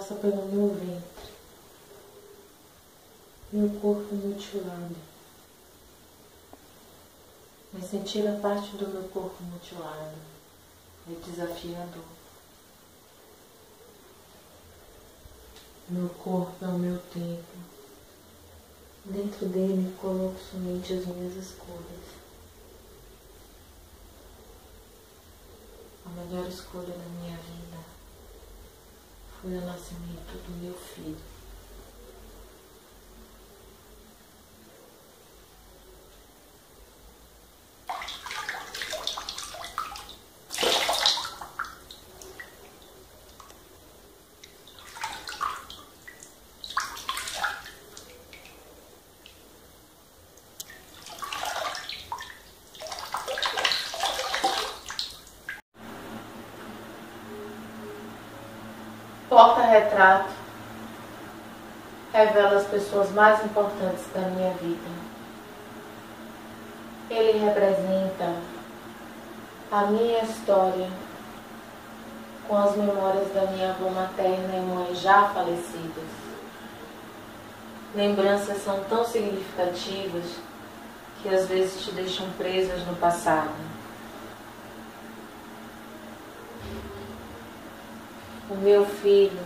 passa pelo meu ventre, meu corpo mutilado. Mas sentir a parte do meu corpo mutilado é desafiador. Meu corpo é o meu templo. Dentro dele coloco somente as minhas escolhas. A melhor escolha da minha vida foi o nascimento do meu filho. Porta-retrato revela as pessoas mais importantes da minha vida. Ele representa a minha história com as memórias da minha avó materna e mãe já falecidas. Lembranças são tão significativas que às vezes te deixam presas no passado. O meu filho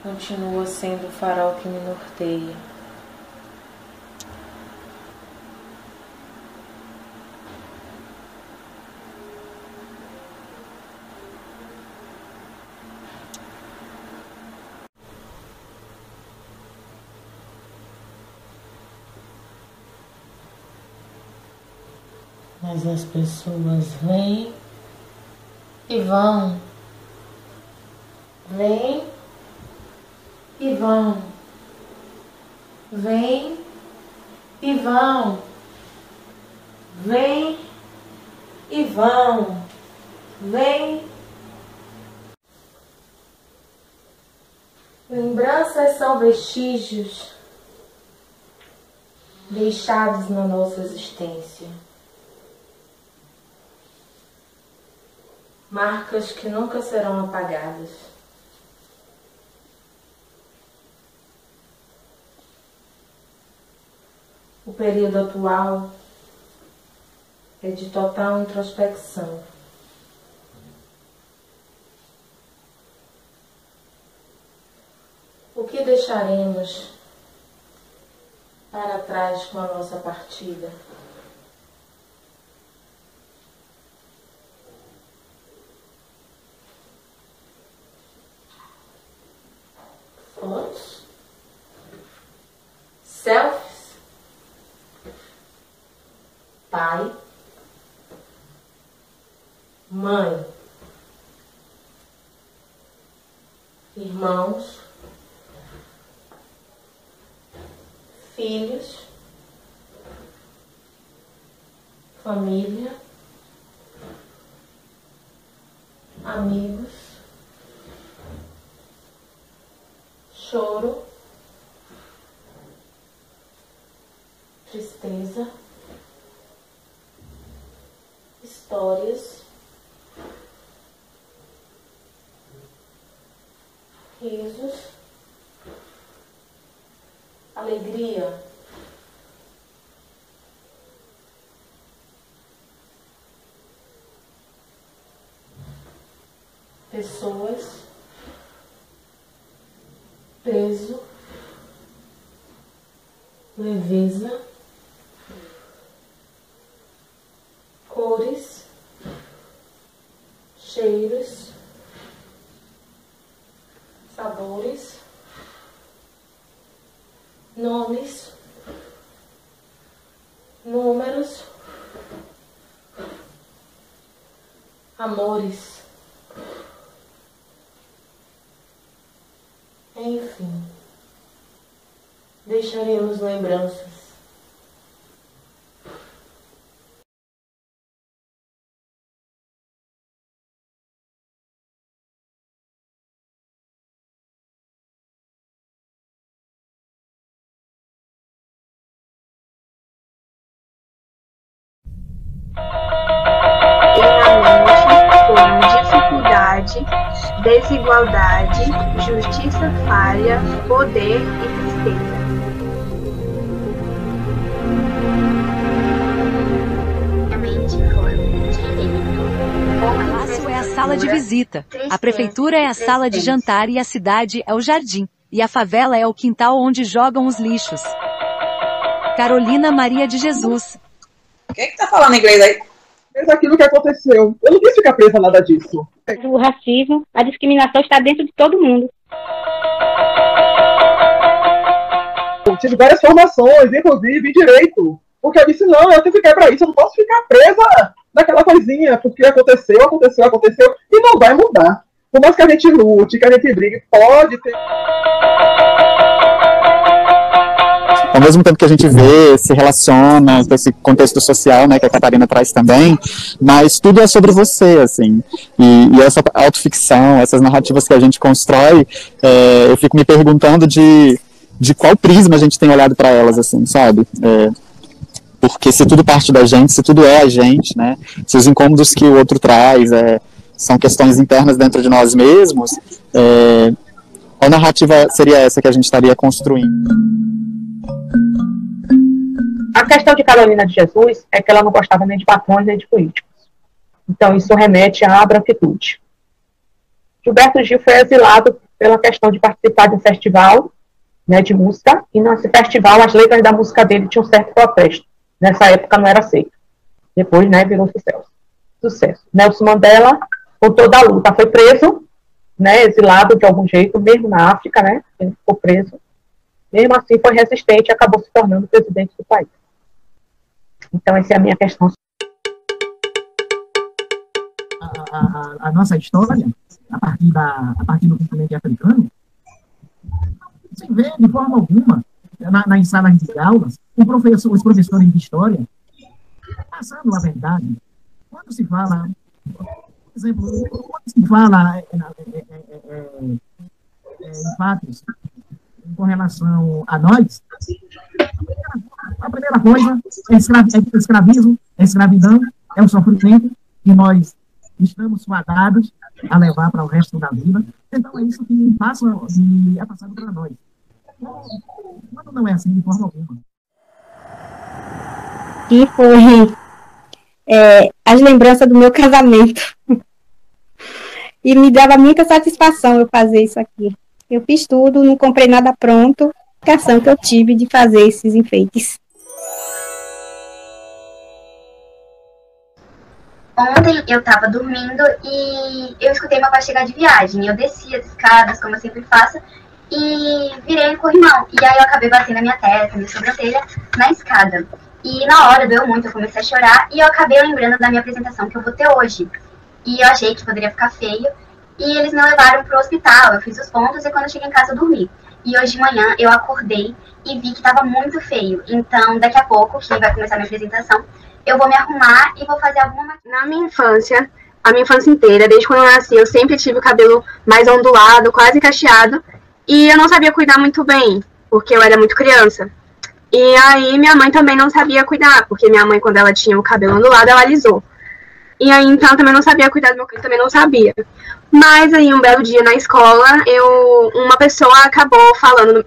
continua sendo o farol que me norteia. Mas as pessoas vêm e vão. Vem e vão. Vem e vão. Vem e vão. Vem. Lembranças são vestígios deixados na nossa existência. Marcas que nunca serão apagadas. O período atual é de total introspecção. O que deixaremos para trás com a nossa partida? Fotos? Selfies? Pai, mãe, irmãos, filhos, família, amigos, choro, tristeza, histórias, risos, alegria, pessoas, peso, leveza, cores, cheiros, sabores, nomes, números, amores, enfim, deixaremos lembranças. Tem a mente com dificuldade morte, desigualdade, justiça falha, poder e tristeza. O palácio é a sala de visita, a prefeitura é a sala de jantar e a cidade é o jardim, e a favela é o quintal onde jogam os lixos. Carolina Maria de Jesus. Quem é que tá falando inglês aí? Mas aquilo que aconteceu. Eu não quis ficar presa a nada disso. O racismo, a discriminação está dentro de todo mundo. Eu tive várias formações, inclusive em direito. Porque eu disse, não, eu tenho que ficar pra isso, eu não posso ficar presa naquela coisinha, porque aconteceu, e não vai mudar. Por mais que a gente lute, que a gente brigue, pode ter... Ao mesmo tempo que a gente vê, se relaciona com esse contexto social, né, que a Catarina traz também, mas tudo é sobre você, assim, e essa autoficção, essas narrativas que a gente constrói, eu fico me perguntando de qual prisma a gente tem olhado para elas, assim, sabe? Porque se tudo parte da gente, se tudo é a gente, né, se os incômodos que o outro traz são questões internas dentro de nós mesmos, qual narrativa seria essa que a gente estaria construindo? A questão de Carolina de Jesus é que ela não gostava nem de patrões nem de políticos. Então, isso remete à branquitude. Gilberto Gil foi exilado pela questão de participar de um festival, né, de música, e nesse festival as letras da música dele tinham um certo protesto. Nessa época não era aceito. Depois, né, virou sucesso. Nelson Mandela, com toda a luta, foi preso, né, exilado de algum jeito, mesmo na África, né, ele ficou preso. Mesmo assim, foi resistente e acabou se tornando presidente do país. Então, essa é a minha questão. A nossa história, a partir do continente africano, se vê de forma alguma, nas salas de aulas, os professores de história, passando a verdade. Quando se fala, por exemplo, quando se fala em fatos com relação a nós, a primeira coisa é escravismo, é escravidão, é o sofrimento que nós estamos fadados a levar para o resto da vida. Então é isso que é passado para nós. Quando não é assim de forma alguma. E foi as lembranças do meu casamento. E me dava muita satisfação eu fazer isso aqui. Eu fiz tudo, não comprei nada pronto. A ação que eu tive de fazer esses enfeites. Ontem eu estava dormindo e eu escutei meu pai chegar de viagem. Eu desci as escadas, como eu sempre faço, e virei no corrimão. E aí eu acabei batendo a minha testa, minha sobrancelha, na escada. E na hora doeu muito, eu comecei a chorar e eu acabei lembrando da minha apresentação que eu vou ter hoje. E eu achei que poderia ficar feio. E eles me levaram pro hospital, eu fiz os pontos e quando eu cheguei em casa eu dormi. E hoje de manhã eu acordei e vi que estava muito feio. Então daqui a pouco, que vai começar a minha apresentação, eu vou me arrumar e vou fazer alguma maquiagem. Na minha infância, a minha infância inteira, desde quando eu nasci, eu sempre tive o cabelo mais ondulado, quase cacheado. E eu não sabia cuidar muito bem, porque eu era muito criança. E aí minha mãe também não sabia cuidar, porque minha mãe, quando ela tinha o cabelo ondulado, ela alisou. E aí, então, eu também não sabia cuidar do meu cabelo, também não sabia. Mas aí, um belo dia na escola, uma pessoa acabou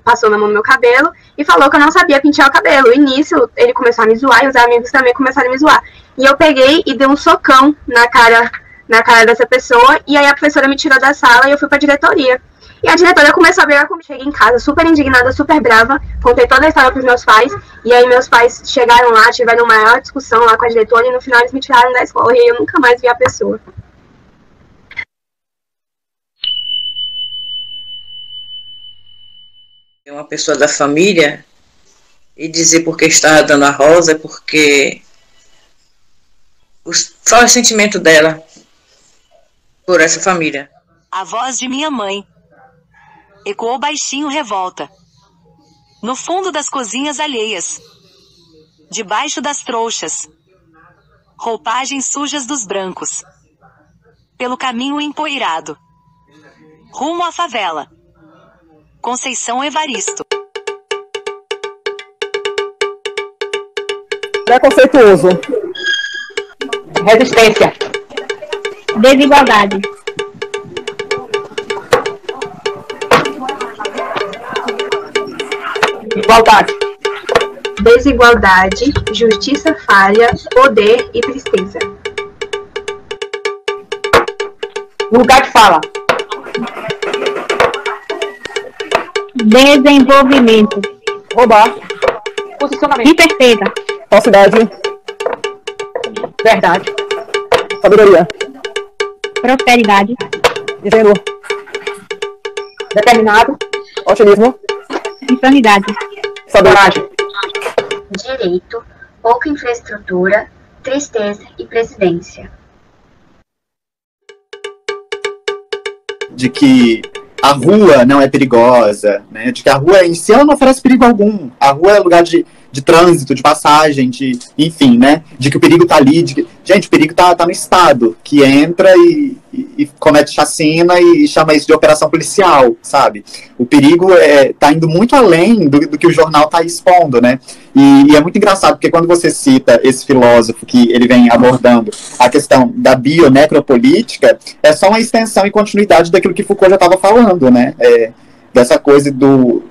passou a mão no meu cabelo e falou que eu não sabia pentear o cabelo. E nisso, ele começou a me zoar e os amigos também começaram a me zoar. E eu peguei e dei um socão na cara dessa pessoa, e aí a professora me tirou da sala e eu fui pra diretoria. E a diretora começou a brigar comigo. Cheguei em casa super indignada, super brava, contei toda a história pros meus pais, e aí meus pais chegaram lá, tiveram uma maior discussão lá com a diretora, e no final eles me tiraram da escola, e aí eu nunca mais vi a pessoa. É uma pessoa da família, e dizer porque estava dando a rosa é porque só o sentimento dela por essa família. A voz de minha mãe ecoou baixinho revolta. No fundo das cozinhas alheias. Debaixo das trouxas. Roupagens sujas dos brancos. Pelo caminho empoeirado. Rumo à favela. Conceição Evaristo. Preconceituoso. Resistência. Desigualdade. Desigualdade. Desigualdade, justiça falha, poder e tristeza. Lugar de fala. Desenvolvimento. Roubar. Posicionamento. Hiperteza. Falsidade. Verdade. Sabedoria. Prosperidade. Ingênuo. Determinado. Otimismo. Insanidade. Coragem. Direito, pouca infraestrutura, tristeza e presidência. De que a rua não é perigosa, né? De que a rua em si ela não oferece perigo algum. A rua é lugar de trânsito, de passagem, enfim, né? De que o perigo tá ali. Gente, o perigo tá no Estado, que entra e comete chacina e chama isso de operação policial, sabe? O perigo tá indo muito além do que o jornal tá expondo, né? E é muito engraçado, porque quando você cita esse filósofo que ele vem abordando a questão da bionecropolítica, é só uma extensão e continuidade daquilo que Foucault já estava falando, né? Dessa coisa do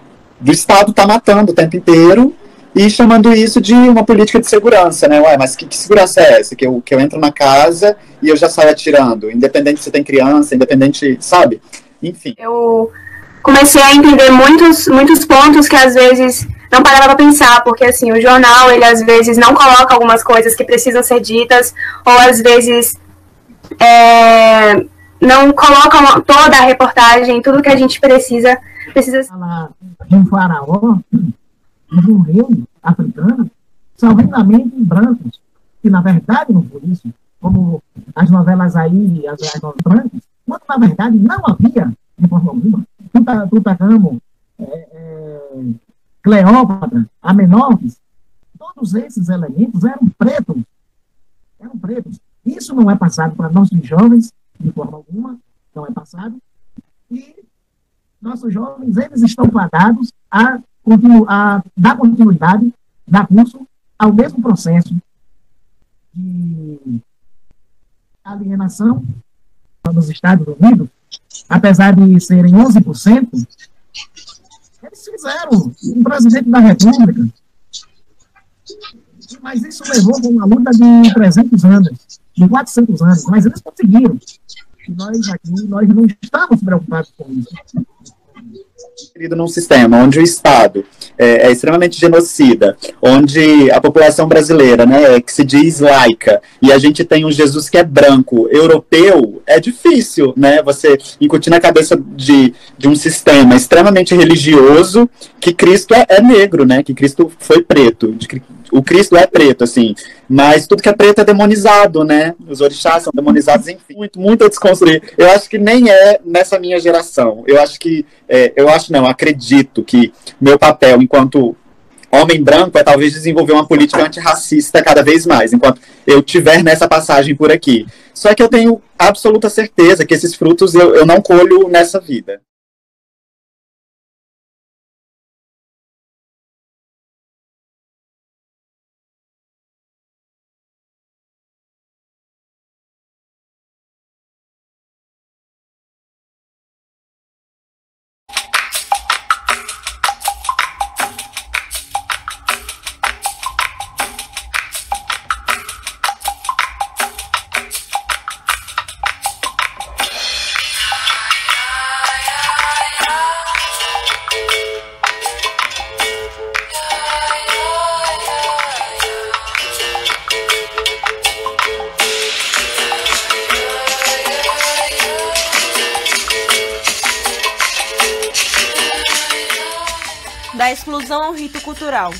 Estado tá matando o tempo inteiro e chamando isso de uma política de segurança, né? Ué, mas que segurança é essa? Que eu entro na casa e eu já saio atirando, independente se tem criança, independente, sabe? Enfim. Eu comecei a entender muitos pontos que às vezes não parava para pensar, porque assim, o jornal, ele às vezes não coloca algumas coisas que precisam ser ditas, ou às vezes não coloca toda a reportagem, tudo que a gente precisa. Falar de um faraó e de um rei africano são realmente brancos, que na verdade não foi isso, como as novelas aí, as novelas brancas, quando na verdade não havia de forma alguma. Tutankhamon, Cleópatra, Amenófis, todos esses elementos eram pretos. Isso não é passado para nossos jovens, de forma alguma, não é passado. E nossos jovens, eles estão fadados a dar continuidade, dar curso ao mesmo processo de alienação nos Estados Unidos, apesar de serem 11%, eles fizeram um presidente da República. Mas isso levou a uma luta de 300 anos, de 400 anos, mas eles conseguiram. E nós aqui, nós não estamos preocupados com isso. Num sistema onde o Estado é extremamente genocida, onde a população brasileira, né, que se diz laica, e a gente tem um Jesus que é branco, europeu, é difícil, né, você incutir na cabeça de um sistema extremamente religioso que Cristo é negro, né, que Cristo foi preto, o Cristo é preto, assim, mas tudo que é preto é demonizado, né, os orixás são demonizados, enfim, muito a desconstruir. Eu acho que nem é nessa minha geração, acredito que meu papel enquanto homem branco é talvez desenvolver uma política antirracista cada vez mais, enquanto eu tiver nessa passagem por aqui. Só que eu tenho absoluta certeza que esses frutos eu não colho nessa vida. Da exclusão ao rito cultural,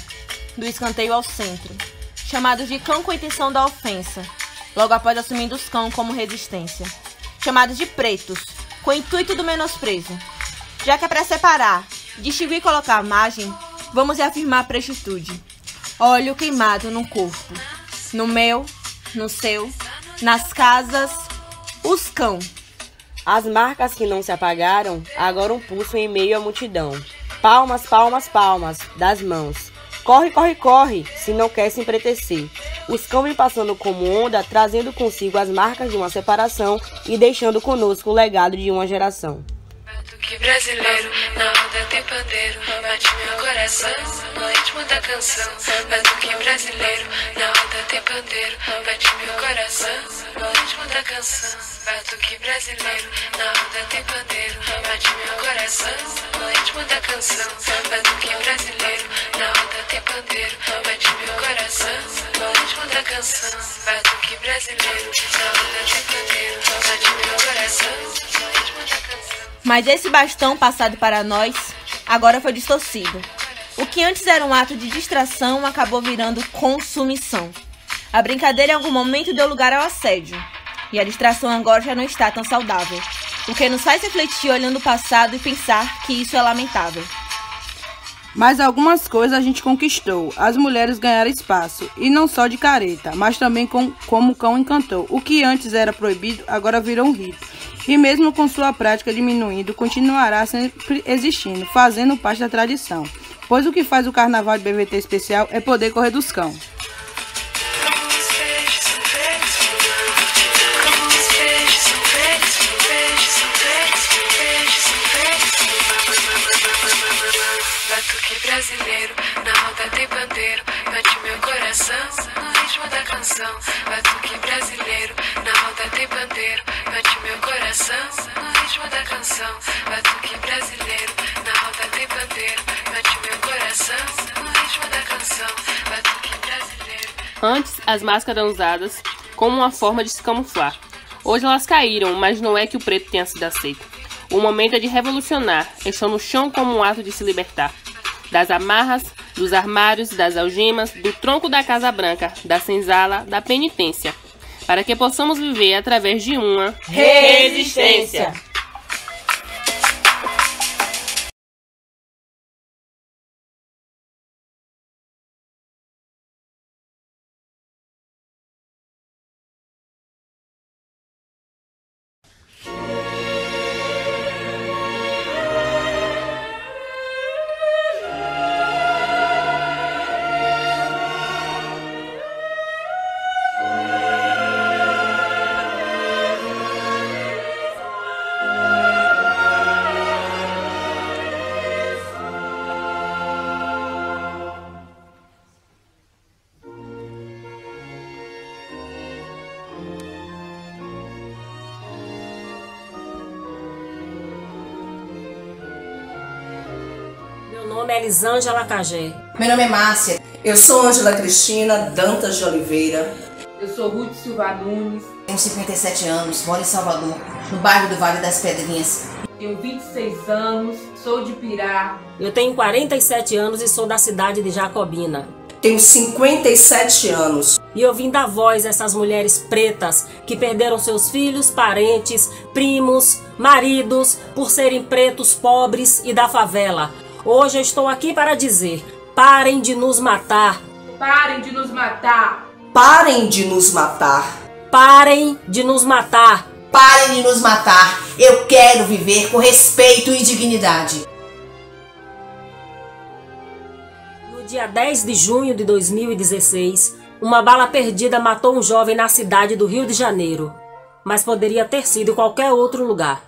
do escanteio ao centro, chamados de cão com a intenção da ofensa, logo após assumindo os cão como resistência, chamados de pretos, com o intuito do menosprezo. Já que é para separar, distinguir e colocar a margem, vamos reafirmar a prestitude. Óleo queimado no corpo, no meu, no seu, nas casas, os cão. As marcas que não se apagaram, agora um pulso em meio à multidão. Palmas, palmas, palmas, das mãos. Corre, corre, corre, se não quer se empretecer. Os cão vêm passando como onda, trazendo consigo as marcas de uma separação e deixando conosco o legado de uma geração. Batuque brasileiro, na roda tem pandeiro, bate meu coração, no ritmo da canção. Batuque brasileiro, na roda tem pandeiro, bate meu coração, no ritmo da canção. Batuque brasileiro, na roda tem pandeiro, bate meu coração, no ritmo da canção. Batuque brasileiro, na roda tem pandeiro, bate meu coração, no ritmo da canção. Batuque brasileiro, na roda tem pandeiro, bate meu coração, no ritmo da canção. Mas esse bastão passado para nós, agora foi distorcido. O que antes era um ato de distração acabou virando consumição. A brincadeira em algum momento deu lugar ao assédio. E a distração agora já não está tão saudável. O que nos faz refletir olhando o passado e pensar que isso é lamentável. Mas algumas coisas a gente conquistou. As mulheres ganharam espaço. E não só de careta, mas também como o cão encantou. O que antes era proibido, agora virou um rito. E mesmo com sua prática diminuindo, continuará sempre existindo, fazendo parte da tradição. Pois o que faz o carnaval de BVT especial é poder correr dos cão. Batuque brasileiro, na roda tem pandeiro, bate meu coração, no ritmo da canção. Batuque brasileiro, na roda tem pandeiro, bate meu coração, no ritmo da canção. Batuque brasileiro, na roda tem pandeiro, bate meu coração, no ritmo da canção. Batuque brasileiro. Antes, as máscaras eram usadas como uma forma de se camuflar. Hoje elas caíram, mas não é que o preto tenha sido aceito. O momento é de revolucionar, estão no chão como um ato de se libertar. Das amarras, dos armários, das algemas, do tronco da Casa Branca, da senzala, da penitência. Para que possamos viver através de uma resistência. Meu nome é Elisângela Cagé. Meu nome é Márcia. Eu sou Ângela Cristina Dantas de Oliveira. Eu sou Ruth Silva Nunes. Tenho 57 anos, moro em Salvador, no bairro do Vale das Pedrinhas. Tenho 26 anos, sou de Pirá. Eu tenho 47 anos e sou da cidade de Jacobina. Tenho 57 anos. E eu vim dar voz a essas mulheres pretas que perderam seus filhos, parentes, primos, maridos, por serem pretos, pobres e da favela. Hoje eu estou aqui para dizer: parem de nos matar. Parem de nos matar. Parem de nos matar. Parem de nos matar. Parem de nos matar. Eu quero viver com respeito e dignidade. No dia 10 de junho de 2016, uma bala perdida matou um jovem na cidade do Rio de Janeiro. Mas poderia ter sido em qualquer outro lugar.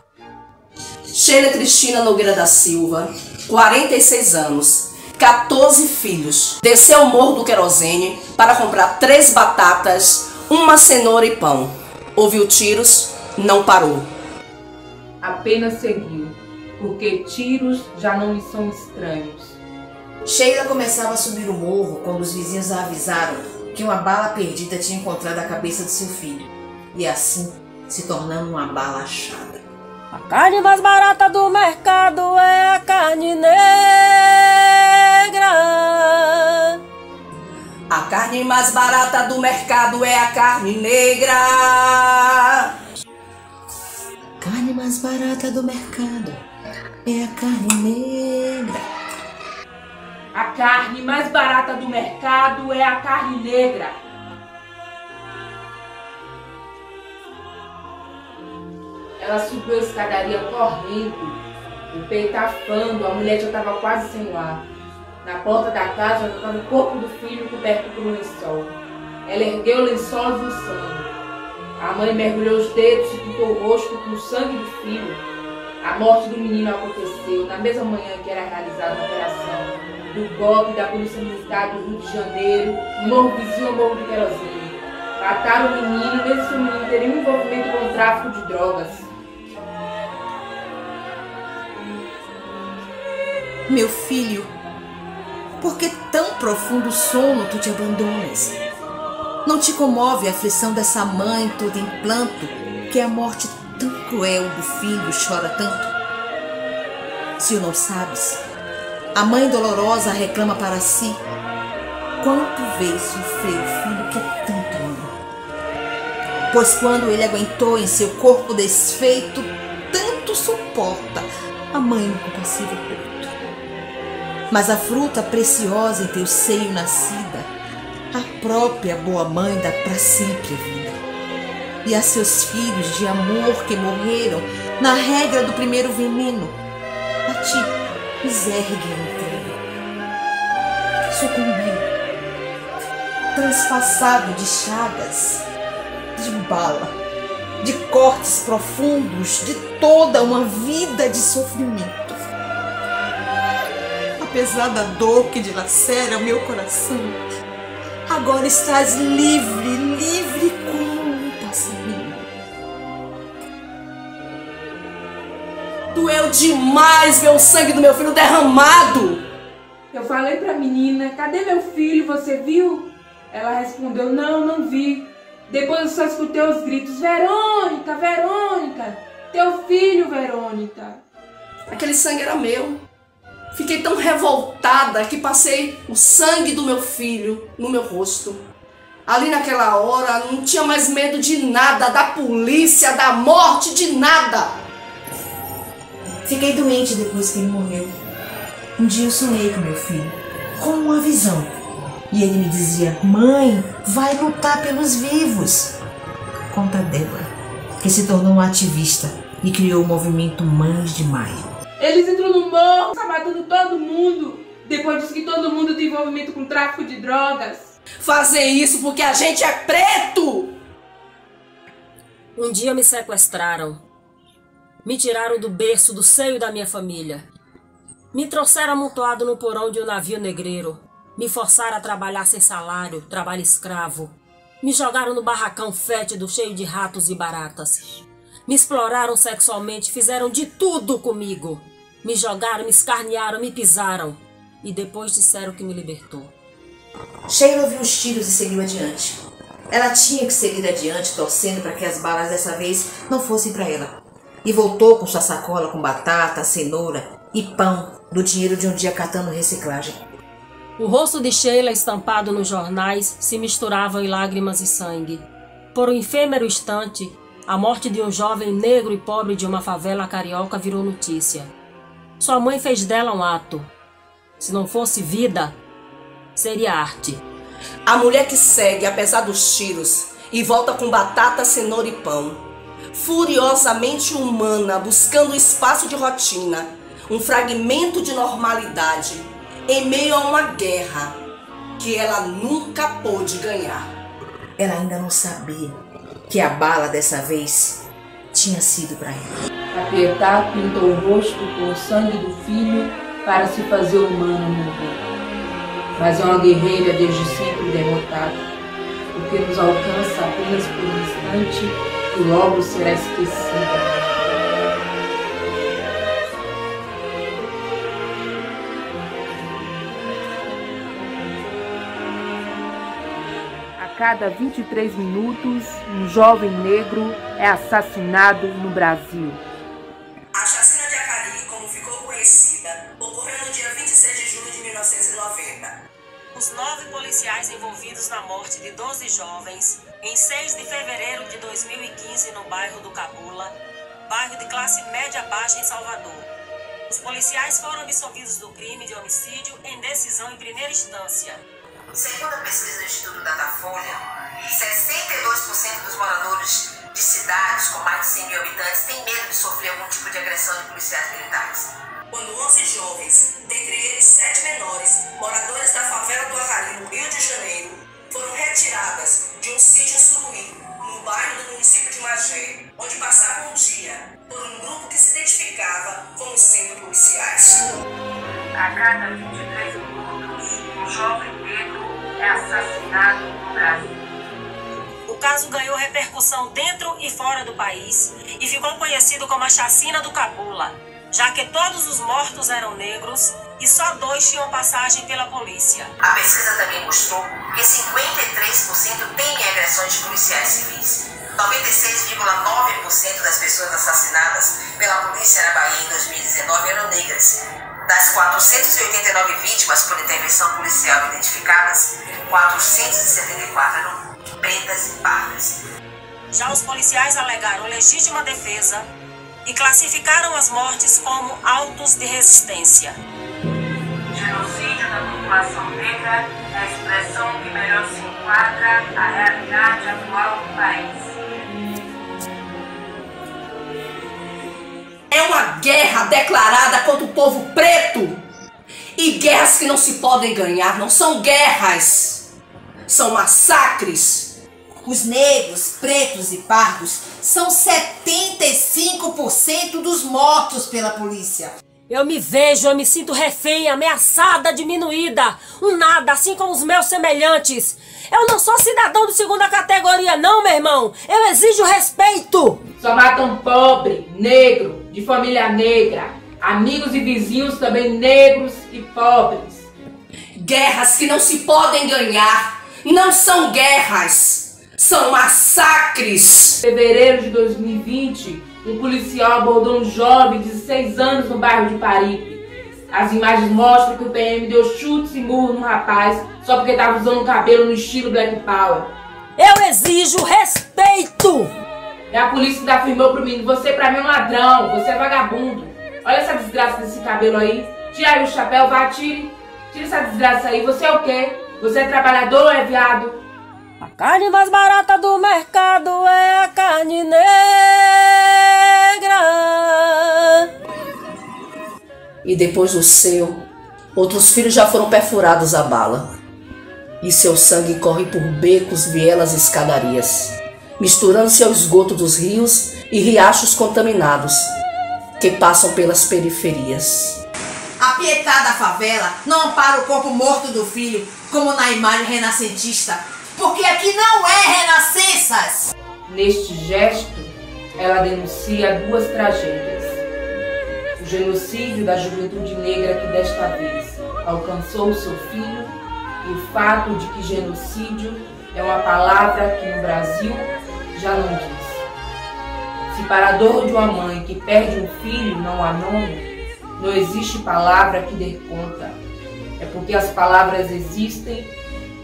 Sheila Cristina Nogueira da Silva, 46 anos, 14 filhos. Desceu ao Morro do Querosene para comprar 3 batatas, uma cenoura e pão. Ouviu tiros, não parou. Apenas seguiu, porque tiros já não lhe são estranhos. Sheila começava a subir o morro quando os vizinhos a avisaram que uma bala perdida tinha encontrado a cabeça do seu filho. E assim, se tornando uma bala achada. A carne mais barata do mercado é a carne negra. A carne mais barata do mercado é a carne negra. A carne mais barata do mercado é a carne negra. A carne mais barata do mercado é a carne negra. Ela subiu a escadaria correndo, o peito afando, a mulher já estava quase sem ar. Na porta da casa já estava o corpo do filho coberto por um lençol. Ela ergueu o lençol e viu sangue. A mãe mergulhou os dedos e pintou o rosto com o sangue do filho. A morte do menino aconteceu na mesma manhã que era realizada a operação do golpe da Polícia Militar do Rio de Janeiro, no morro vizinho ao Morro do Querosene. Mataram o menino, mesmo que o menino teria um envolvimento com o tráfico de drogas. Meu filho, por que tão profundo sono tu te abandonas? Não te comove a aflição dessa mãe toda em planto, que a morte tão cruel do filho chora tanto? Se o não sabes, a mãe dolorosa reclama para si quanto vez sofrer o filho que tanto ama. Pois quando ele aguentou em seu corpo desfeito, tanto suporta a mãe incompassível peito. Mas a fruta preciosa em teu seio nascida, a própria boa mãe dá para sempre a vida. E a seus filhos de amor que morreram na regra do primeiro veneno, a ti os ergue a entrega. Sucumbiu, transpassado de chagas, de bala, de cortes profundos, de toda uma vida de sofrimento. Apesar da dor que dilacera o meu coração, agora estás livre, livre como um passarinho. Doeu demais ver o sangue do meu filho derramado. Eu falei pra menina, cadê meu filho, você viu? Ela respondeu, não, não vi. Depois eu só escutei os gritos, Verônica, Verônica, teu filho, Verônica. Aquele sangue era meu. Fiquei tão revoltada que passei o sangue do meu filho no meu rosto. Ali naquela hora não tinha mais medo de nada, da polícia, da morte, de nada. Fiquei doente depois que ele morreu. Um dia eu sonhei com meu filho, com uma visão. E ele me dizia, mãe, vai lutar pelos vivos. Conta Débora, que se tornou uma ativista e criou o movimento Mães de Maio. Eles entram no morro, tá matando todo mundo. Depois disso que todo mundo tem envolvimento com tráfico de drogas. Fazer isso porque a gente é preto! Um dia me sequestraram. Me tiraram do berço, do seio da minha família. Me trouxeram amontoado no porão de um navio negreiro. Me forçaram a trabalhar sem salário, trabalho escravo. Me jogaram no barracão fétido, cheio de ratos e baratas. Me exploraram sexualmente, fizeram de tudo comigo. Me jogaram, me escarnearam, me pisaram. E depois disseram que me libertou. Sheila ouviu os tiros e seguiu adiante. Ela tinha que seguir adiante, torcendo para que as balas dessa vez não fossem para ela. E voltou com sua sacola com batata, cenoura e pão do dinheiro de um dia catando reciclagem. O rosto de Sheila, estampado nos jornais, se misturava em lágrimas e sangue. Por um efêmero instante, a morte de um jovem negro e pobre de uma favela carioca virou notícia. Sua mãe fez dela um ato. Se não fosse vida, seria arte. A mulher que segue, apesar dos tiros, e volta com batata, cenoura e pão. Furiosamente humana, buscando espaço de rotina, um fragmento de normalidade, em meio a uma guerra que ela nunca pôde ganhar. Ela ainda não sabia que a bala dessa vez tinha sido para ela. A Pietà pintou o rosto com o sangue do filho para se fazer humana no mundo. Mas é uma guerreira desde sempre derrotada, porque nos alcança apenas por um instante e logo será esquecida. A cada 23 minutos, um jovem negro é assassinado no Brasil. A chacina de Acari, como ficou conhecida, ocorreu no dia 26 de julho de 1990. Os 9 policiais envolvidos na morte de 12 jovens, em 6 de fevereiro de 2015, no bairro do Cabula, bairro de classe média-baixa em Salvador. Os policiais foram absolvidos do crime de homicídio em decisão em primeira instância. Segundo a pesquisa do Instituto Datafolha, 62% dos moradores de cidades com mais de 100 mil habitantes têm medo de sofrer algum tipo de agressão de policiais militares. Quando 11 jovens, dentre eles 7 menores, moradores da favela do Acari, no Rio de Janeiro, foram retiradas de um sítio em Suruí, no bairro do município de Magé, onde passavam um dia por um grupo que se identificava como sendo policiais. A cada 23 minutos, um jovem negro é assassinado no Brasil. O caso ganhou repercussão dentro e fora do país e ficou conhecido como a Chacina do Cabula, já que todos os mortos eram negros e só 2 tinham passagem pela polícia. A pesquisa também mostrou que 53% temem agressões de policiais civis. 96,9% das pessoas assassinadas pela polícia na Bahia em 2019 eram negras. Das 489 vítimas por intervenção policial identificadas, 474 eram pretas e pardas. Já os policiais alegaram legítima defesa e classificaram as mortes como autos de resistência. Genocídio da população negra é a expressão que melhor se enquadra à realidade atual do país. É uma guerra declarada contra o povo preto. E guerras que não se podem ganhar não são guerras, são massacres. Os negros, pretos e pardos são 75% dos mortos pela polícia. Eu me sinto refém, ameaçada, diminuída. Um nada, assim como os meus semelhantes. Eu não sou cidadão de segunda categoria, não, meu irmão. Eu exijo respeito. Só matam pobre, negro, de família negra. Amigos e vizinhos também negros e pobres. Guerras que não se podem ganhar não são guerras, são massacres. Em fevereiro de 2020, um policial abordou um jovem de 16 anos no bairro de Paripe. As imagens mostram que o PM deu chutes e murros no rapaz só porque estava usando um cabelo no estilo Black Power. Eu exijo respeito! E a polícia ainda afirmou pro menino: você pra mim é um ladrão, você é vagabundo. Olha essa desgraça desse cabelo aí. Tira aí o chapéu, vá, tire essa desgraça aí. Você é o quê? Você é trabalhador ou é viado? A carne mais barata do mercado é a carne negra. E depois do seu, outros filhos já foram perfurados a bala. E seu sangue corre por becos, vielas e escadarias, misturando-se ao esgoto dos rios e riachos contaminados que passam pelas periferias. A Pietá da favela não ampara o corpo morto do filho, como na imagem renascentista, porque aqui não é renascenças. Neste gesto, ela denuncia 2 tragédias. O genocídio da juventude negra que desta vez alcançou o seu filho e o fato de que genocídio é uma palavra que no Brasil já não diz. Se para a dor de uma mãe que perde um filho não há nome, não existe palavra que dê conta. É porque as palavras existem,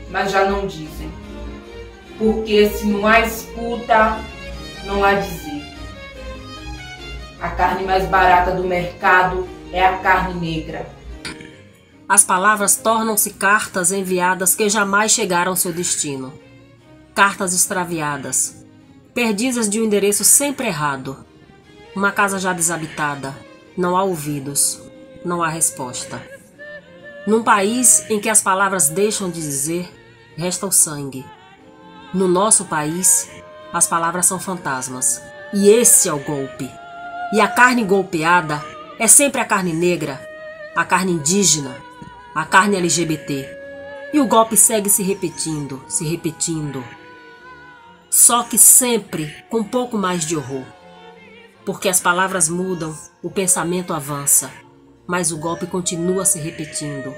mas já não dizem. Porque se não há escuta, não há dizer. A carne mais barata do mercado é a carne negra. As palavras tornam-se cartas enviadas que jamais chegaram ao seu destino. Cartas extraviadas, perdidas de um endereço sempre errado. Uma casa já desabitada, não há ouvidos, não há resposta. Num país em que as palavras deixam de dizer, resta o sangue. No nosso país, as palavras são fantasmas. E esse é o golpe. E a carne golpeada é sempre a carne negra, a carne indígena, a carne LGBT. E o golpe segue se repetindo, Só que sempre com um pouco mais de horror. Porque as palavras mudam, o pensamento avança, mas o golpe continua se repetindo.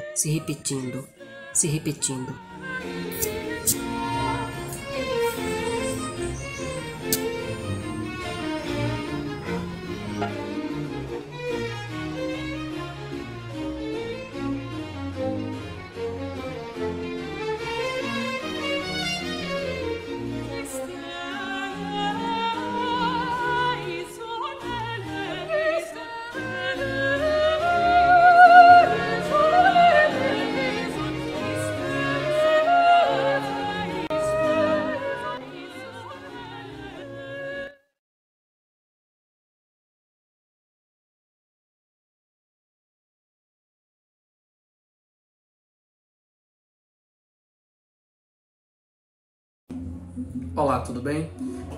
Olá, tudo bem?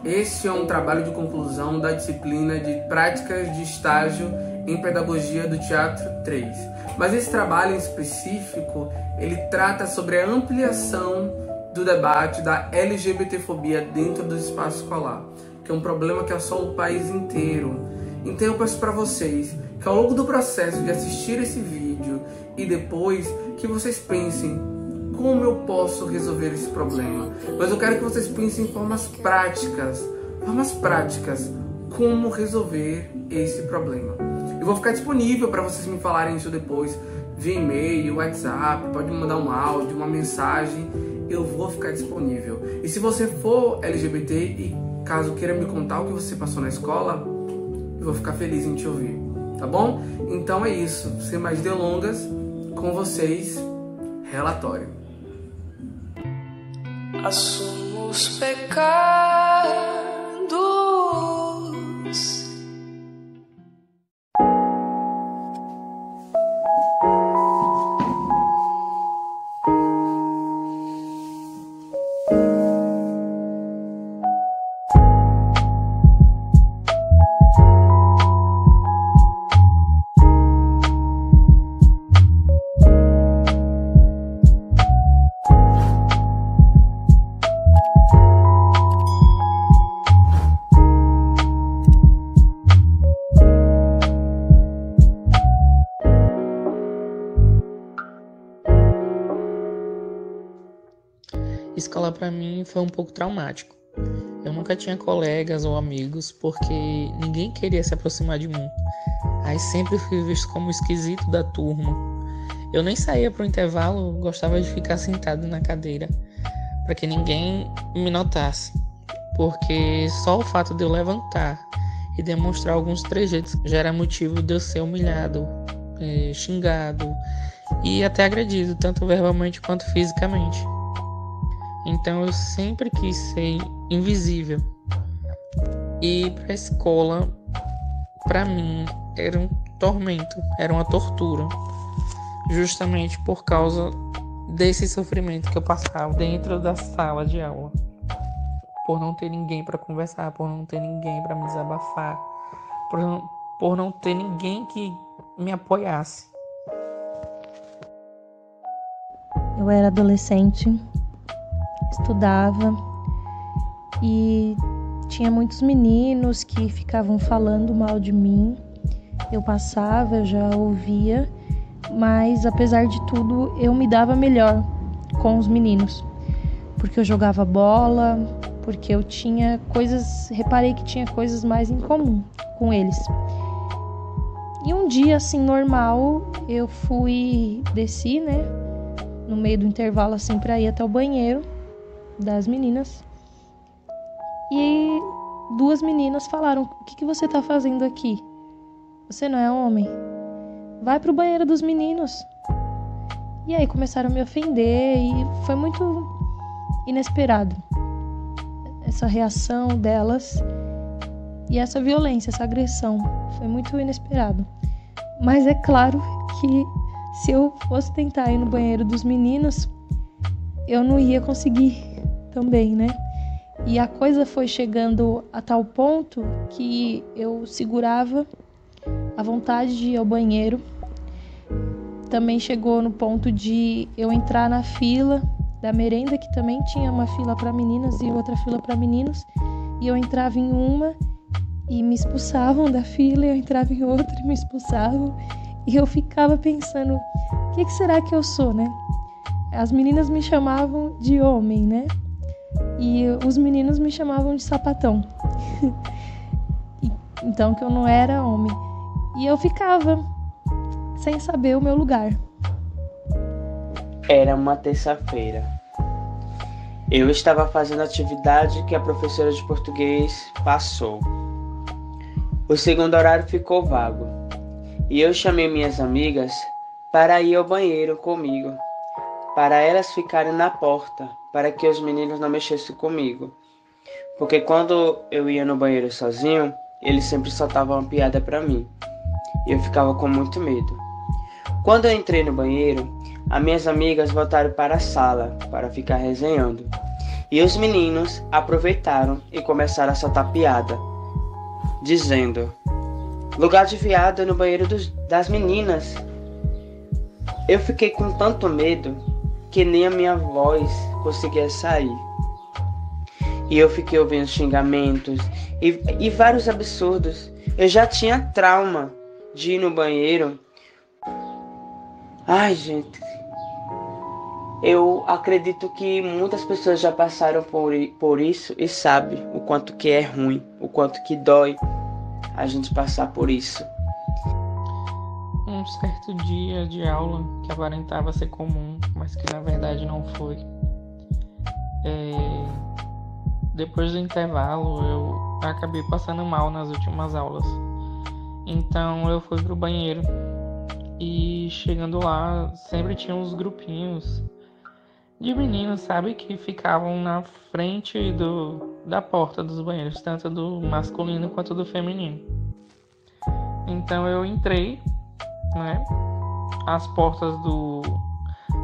Este é um trabalho de conclusão da disciplina de Práticas de Estágio em Pedagogia do Teatro 3. Mas esse trabalho em específico, ele trata sobre a ampliação do debate da LGBTfobia dentro do espaço escolar, que é um problema que assola o país inteiro. Então eu peço para vocês que ao longo do processo de assistir esse vídeo e depois que vocês pensem como eu posso resolver esse problema. Mas eu quero que vocês pensem em formas práticas como resolver esse problema. Eu vou ficar disponível para vocês me falarem isso depois via e-mail, WhatsApp, pode me mandar um áudio, uma mensagem, eu vou ficar disponível. E se você for LGBT e caso queira me contar o que você passou na escola, eu vou ficar feliz em te ouvir, tá bom? Então é isso, sem mais delongas, com vocês, relatório. Assumo os pecados. Escola para mim foi um pouco traumático. Eu nunca tinha colegas ou amigos porque ninguém queria se aproximar de mim. Aí sempre fui visto como esquisito da turma. Eu nem saía pro intervalo, gostava de ficar sentado na cadeira para que ninguém me notasse, porque só o fato de eu levantar e demonstrar alguns trejeitos já era motivo de eu ser humilhado, xingado e até agredido, tanto verbalmente quanto fisicamente. Então eu sempre quis ser invisível. E para a escola, para mim, era um tormento, era uma tortura. Justamente por causa desse sofrimento que eu passava dentro da sala de aula. Por não ter ninguém para conversar, por não ter ninguém para me desabafar, por não ter ninguém que me apoiasse. Eu era adolescente, estudava e tinha muitos meninos que ficavam falando mal de mim. Eu passava, eu já ouvia, mas apesar de tudo eu me dava melhor com os meninos, porque eu jogava bola, porque eu tinha coisas, reparei que tinha coisas mais em comum com eles. E um dia assim normal, eu desci, né, no meio do intervalo assim para ir até o banheiro das meninas, e duas meninas falaram: o que você tá fazendo aqui? Você não é homem? Vai pro banheiro dos meninos. E aí começaram a me ofender e foi muito inesperado essa reação delas e essa violência, essa agressão. Foi muito inesperado. Mas é claro que se eu fosse tentar ir no banheiro dos meninos, eu não ia conseguir também, né? E a coisa foi chegando a tal ponto que eu segurava a vontade de ir ao banheiro. Também chegou no ponto de eu entrar na fila da merenda, que também tinha uma fila para meninas e outra fila para meninos, e eu entrava em uma e me expulsavam da fila, eu entrava em outra e me expulsavam, e eu ficava pensando: o que será que eu sou, né? As meninas me chamavam de homem, né? E os meninos me chamavam de sapatão. Então que eu não era homem. E eu ficava sem saber o meu lugar. Era uma terça-feira. Eu estava fazendo a atividade que a professora de português passou. O segundo horário ficou vago e eu chamei minhas amigas para ir ao banheiro comigo, para elas ficarem na porta, para que os meninos não mexessem comigo. Porque quando eu ia no banheiro sozinho, eles sempre soltavam uma piada para mim. E eu ficava com muito medo. Quando eu entrei no banheiro, as minhas amigas voltaram para a sala para ficar resenhando. E os meninos aproveitaram e começaram a soltar piada, dizendo: lugar de viado é no banheiro das meninas. Eu fiquei com tanto medo que nem a minha voz conseguia sair. E eu fiquei ouvindo xingamentos e vários absurdos. Eu já tinha trauma de ir no banheiro. Ai, gente. Eu acredito que muitas pessoas já passaram por isso e sabem o quanto que é ruim, o quanto que dói a gente passar por isso. Um certo dia de aula que aparentava ser comum, mas que na verdade não foi. Depois do intervalo, eu acabei passando mal nas últimas aulas. Então eu fui pro banheiro. E chegando lá, sempre tinha uns grupinhos de meninos, sabe? Que ficavam na frente da porta dos banheiros, tanto do masculino quanto do feminino. Então eu entrei, né? As portas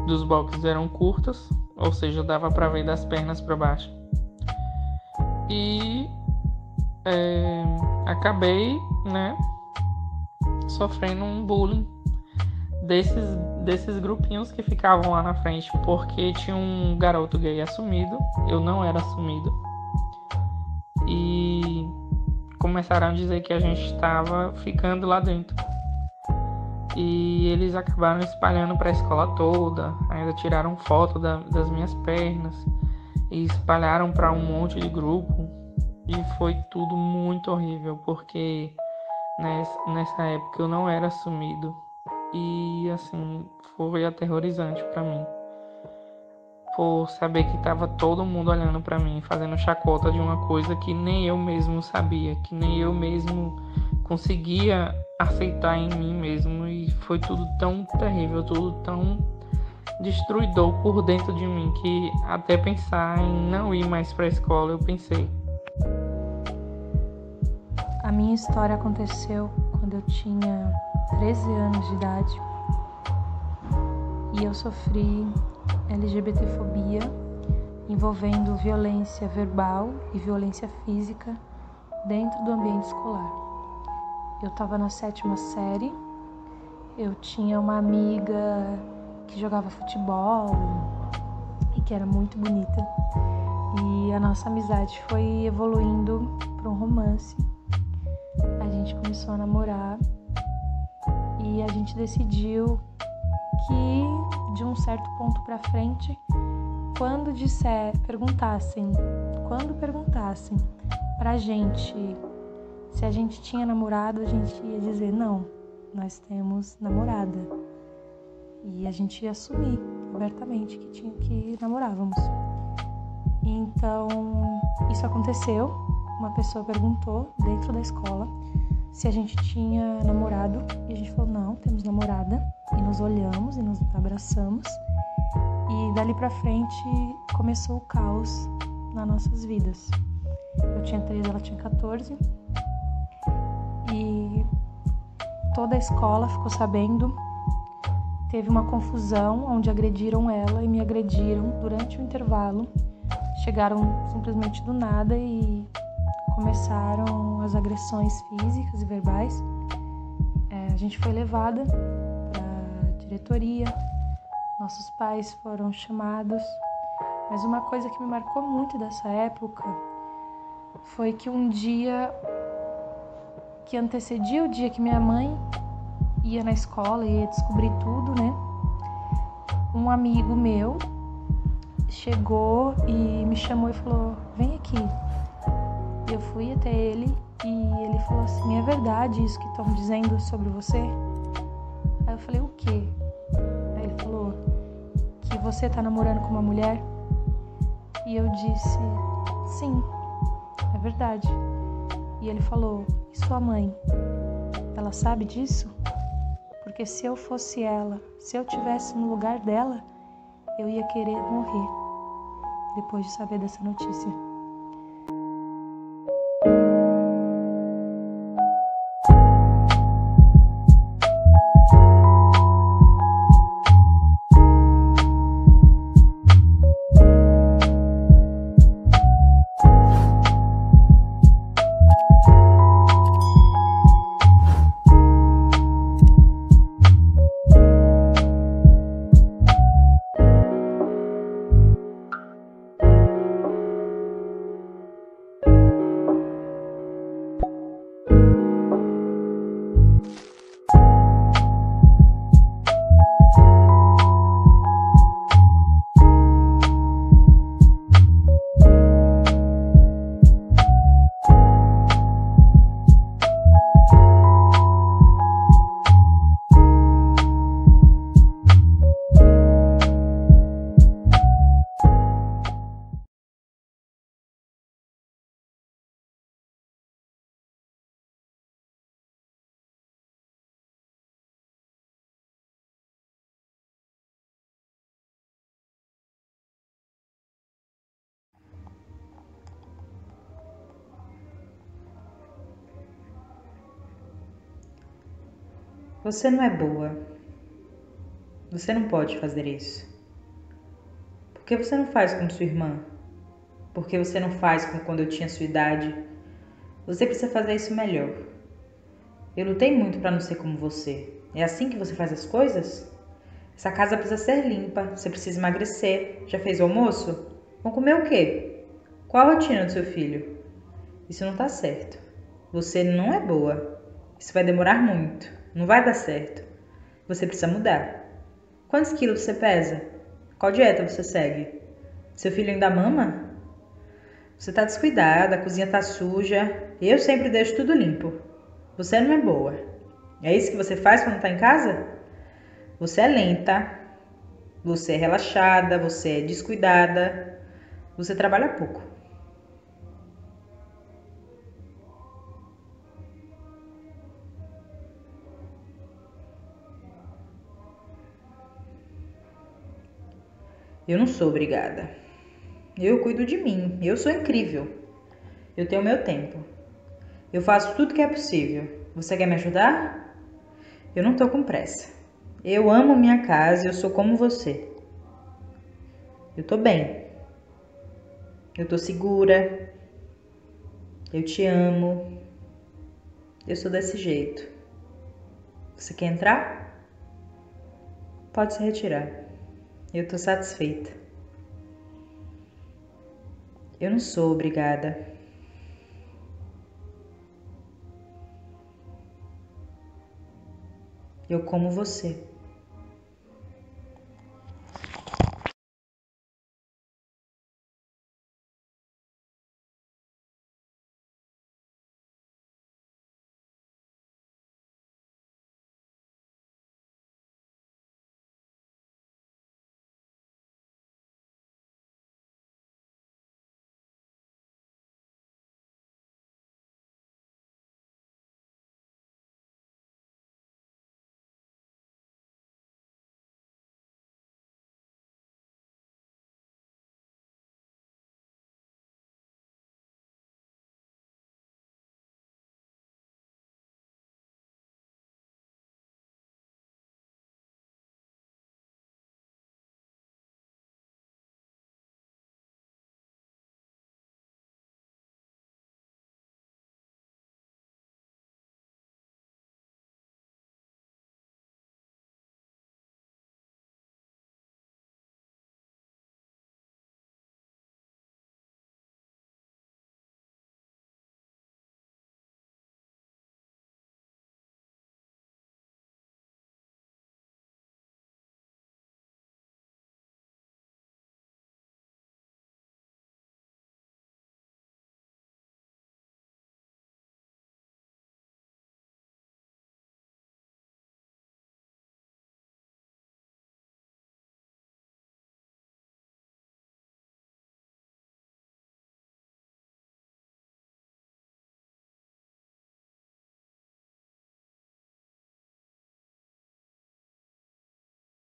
dos boxes eram curtas, ou seja, dava pra ver das pernas para baixo. E acabei, né, sofrendo um bullying desses grupinhos que ficavam lá na frente, porque tinha um garoto gay assumido, eu não era assumido, e começaram a dizer que a gente estava ficando lá dentro. E eles acabaram espalhando para a escola toda, ainda tiraram foto das minhas pernas e espalharam para um monte de grupo. E foi tudo muito horrível, porque nessa época eu não era assumido. E assim, foi aterrorizante para mim, por saber que estava todo mundo olhando para mim, fazendo chacota de uma coisa que nem eu mesmo sabia, que nem eu mesmo conseguia aceitar em mim mesmo. E foi tudo tão terrível, tudo tão destruidor por dentro de mim, que até pensar em não ir mais para a escola eu pensei. A minha história aconteceu quando eu tinha 13 anos de idade e eu sofri LGBTfobia envolvendo violência verbal e violência física dentro do ambiente escolar. Eu estava na 7ª série, eu tinha uma amiga que jogava futebol e que era muito bonita, e a nossa amizade foi evoluindo para um romance. A gente começou a namorar e a gente decidiu que de um certo ponto para frente, quando perguntassem pra gente se a gente tinha namorado, a gente ia dizer não, nós temos namorada. E a gente ia assumir abertamente que namorávamos. Então, isso aconteceu. Uma pessoa perguntou dentro da escola se a gente tinha namorado. E a gente falou, não, temos namorada. E nos olhamos e nos abraçamos. E dali pra frente começou o caos nas nossas vidas. Eu tinha 13, ela tinha 14. E toda a escola ficou sabendo. Teve uma confusão onde agrediram ela e me agrediram durante o intervalo. Chegaram simplesmente do nada e começaram as agressões físicas e verbais. A gente foi levada para a diretoria, nossos pais foram chamados. Mas uma coisa que me marcou muito dessa época foi que um dia que antecedia o dia que minha mãe ia na escola e ia descobrir tudo, né? Um amigo meu chegou e me chamou e falou, vem aqui. Eu fui até ele e ele falou assim, é verdade isso que estão dizendo sobre você? Aí eu falei, o quê? Aí ele falou, que você tá namorando com uma mulher? E eu disse, sim, é verdade. E ele falou, e sua mãe? Ela sabe disso? Porque se eu fosse ela, se eu tivesse no lugar dela, eu ia querer morrer depois de saber dessa notícia. Você não é boa. Você não pode fazer isso. Por que você não faz como sua irmã? Por que você não faz como quando eu tinha sua idade? Você precisa fazer isso melhor. Eu lutei muito para não ser como você. É assim que você faz as coisas? Essa casa precisa ser limpa. Você precisa emagrecer. Já fez o almoço? Vão comer o quê? Qual a rotina do seu filho? Isso não tá certo. Você não é boa. Isso vai demorar muito. Não vai dar certo. Você precisa mudar. Quantos quilos você pesa? Qual dieta você segue? Seu filho ainda mama? Você tá descuidada, a cozinha tá suja. Eu sempre deixo tudo limpo. Você não é boa. É isso que você faz quando tá em casa? Você é lenta. Você é relaxada. Você é descuidada. Você trabalha pouco. Eu não sou obrigada. Eu cuido de mim. Eu sou incrível. Eu tenho meu tempo. Eu faço tudo que é possível. Você quer me ajudar? Eu não tô com pressa. Eu amo minha casa e eu sou como você. Eu tô bem. Eu tô segura. Eu te amo. Eu sou desse jeito. Você quer entrar? Pode se retirar. Eu tô satisfeita. Eu não sou obrigada. Eu como você.